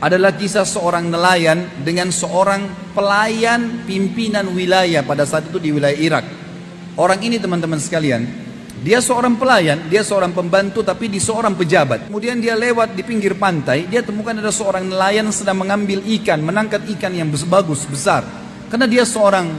adalah kisah seorang nelayan dengan seorang pelayan pimpinan wilayah pada saat itu di wilayah Irak. Orang ini teman-teman sekalian, dia seorang pelayan, dia seorang pembantu tapi di seorang pejabat. Kemudian dia lewat di pinggir pantai, dia temukan ada seorang nelayan sedang mengambil ikan, menangkap ikan yang bagus, besar. Karena dia seorang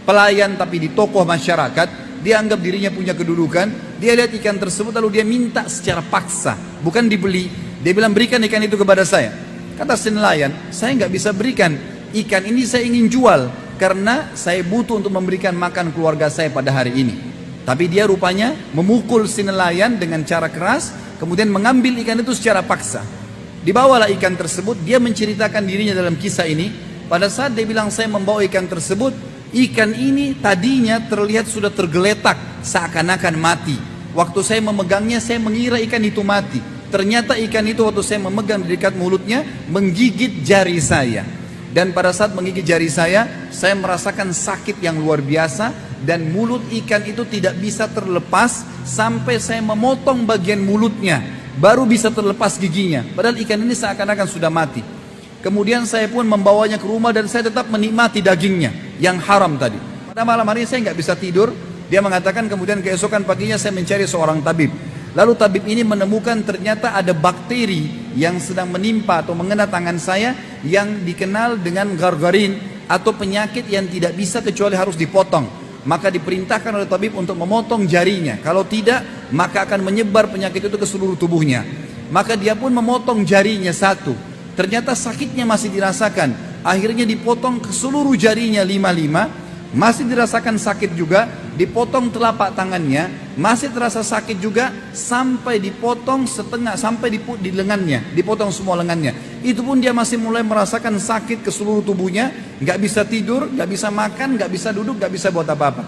pelayan tapi di tokoh masyarakat, dia anggap dirinya punya kedudukan, dia lihat ikan tersebut lalu dia minta secara paksa, bukan dibeli. Dia bilang berikan ikan itu kepada saya. Kata si nelayan, saya nggak bisa berikan ikan ini, saya ingin jual karena saya butuh untuk memberikan makan keluarga saya pada hari ini. Tapi dia rupanya memukul si nelayan dengan cara keras, kemudian mengambil ikan itu secara paksa. Dibawalah ikan tersebut, dia menceritakan dirinya dalam kisah ini. Pada saat dia bilang saya membawa ikan tersebut, ikan ini tadinya terlihat sudah tergeletak seakan-akan mati. Waktu saya memegangnya saya mengira ikan itu mati. Ternyata ikan itu waktu saya memegang di dekat mulutnya menggigit jari saya. Dan pada saat menggigit jari saya merasakan sakit yang luar biasa. Dan mulut ikan itu tidak bisa terlepas sampai saya memotong bagian mulutnya. Baru bisa terlepas giginya. Padahal ikan ini seakan-akan sudah mati. Kemudian saya pun membawanya ke rumah dan saya tetap menikmati dagingnya yang haram tadi. Pada malam hari saya nggak bisa tidur. Dia mengatakan kemudian keesokan paginya saya mencari seorang tabib. Lalu tabib ini menemukan ternyata ada bakteri yang sedang menimpa atau mengena tangan saya yang dikenal dengan gargarin atau penyakit yang tidak bisa kecuali harus dipotong. Maka diperintahkan oleh tabib untuk memotong jarinya. Kalau tidak, maka akan menyebar penyakit itu ke seluruh tubuhnya. Maka dia pun memotong jarinya satu. Ternyata sakitnya masih dirasakan. Akhirnya dipotong ke seluruh jarinya 5-5. Masih dirasakan sakit juga, dipotong telapak tangannya, masih terasa sakit juga, sampai dipotong setengah, sampai di lengannya, dipotong semua lengannya. Itu pun dia masih mulai merasakan sakit ke seluruh tubuhnya, nggak bisa tidur, nggak bisa makan, nggak bisa duduk, nggak bisa buat apa-apa.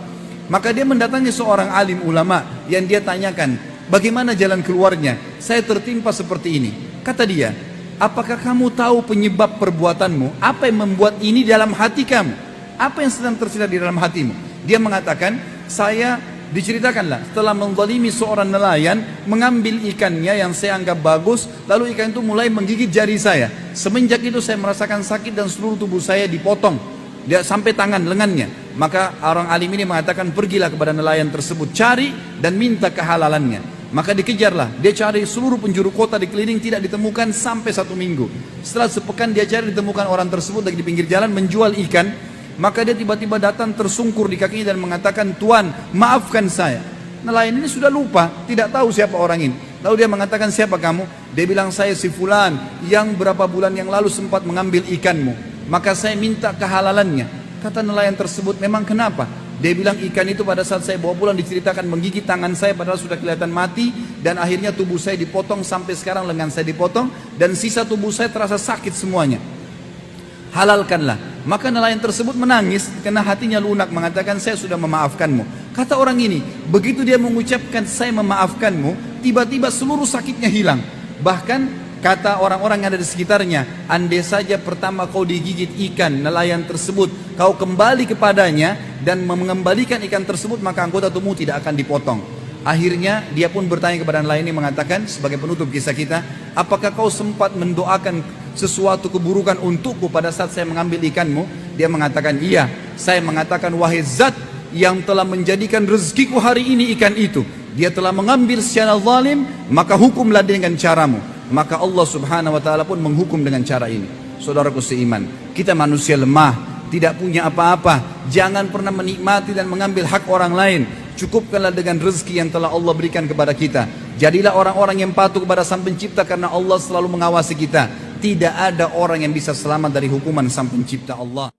Maka dia mendatangi seorang alim ulama yang dia tanyakan, bagaimana jalan keluarnya? Saya tertimpa seperti ini. Kata dia, apakah kamu tahu penyebab perbuatanmu? Apa yang membuat ini dalam hati kamu? Apa yang sedang tersirat di dalam hatimu? Dia mengatakan, saya diceritakanlah setelah menzalimi seorang nelayan mengambil ikannya yang saya anggap bagus, lalu ikan itu mulai menggigit jari saya. Semenjak itu saya merasakan sakit dan seluruh tubuh saya dipotong. Dia sampai tangan lengannya. Maka orang alim ini mengatakan, pergilah kepada nelayan tersebut, cari dan minta kehalalannya. Maka dikejarlah, dia cari seluruh penjuru kota dikeliling, tidak ditemukan sampai 1 minggu. Setelah sepekan dia cari, ditemukan orang tersebut lagi di pinggir jalan menjual ikan. Maka dia tiba-tiba datang tersungkur di kakinya dan mengatakan, Tuan, maafkan saya. Nelayan ini sudah lupa, tidak tahu siapa orang ini. Lalu dia mengatakan, siapa kamu? Dia bilang, saya si fulan yang berapa bulan yang lalu sempat mengambil ikanmu. Maka saya minta kehalalannya. Kata nelayan tersebut, memang kenapa? Dia bilang, ikan itu pada saat saya bawa pulang diceritakan menggigit tangan saya padahal sudah kelihatan mati. Dan akhirnya tubuh saya dipotong, sampai sekarang lengan saya dipotong. Dan sisa tubuh saya terasa sakit semuanya. Halalkanlah. Maka nelayan tersebut menangis karena hatinya lunak, mengatakan, saya sudah memaafkanmu. Kata orang ini, begitu dia mengucapkan saya memaafkanmu, tiba-tiba seluruh sakitnya hilang. Bahkan kata orang-orang yang ada di sekitarnya, andai saja pertama kau digigit ikan nelayan tersebut, kau kembali kepadanya dan mengembalikan ikan tersebut, maka anggota tubuhmu tidak akan dipotong. Akhirnya dia pun bertanya kepada nelayan ini, mengatakan sebagai penutup kisah kita, apakah kau sempat mendoakan sesuatu keburukan untukku pada saat saya mengambil ikanmu? Dia mengatakan, iya. Saya mengatakan, wahai zat yang telah menjadikan rezekiku hari ini ikan itu, dia telah mengambil secara zalim, maka hukumlah dengan caramu. Maka Allah subhanahu wa ta'ala pun menghukum dengan cara ini. Saudaraku seiman, kita manusia lemah, tidak punya apa-apa. Jangan pernah menikmati dan mengambil hak orang lain. Cukupkanlah dengan rezeki yang telah Allah berikan kepada kita. Jadilah orang-orang yang patuh kepada Sang Pencipta, karena Allah selalu mengawasi kita. Tidak ada orang yang bisa selamat dari hukuman Sang Pencipta Allah.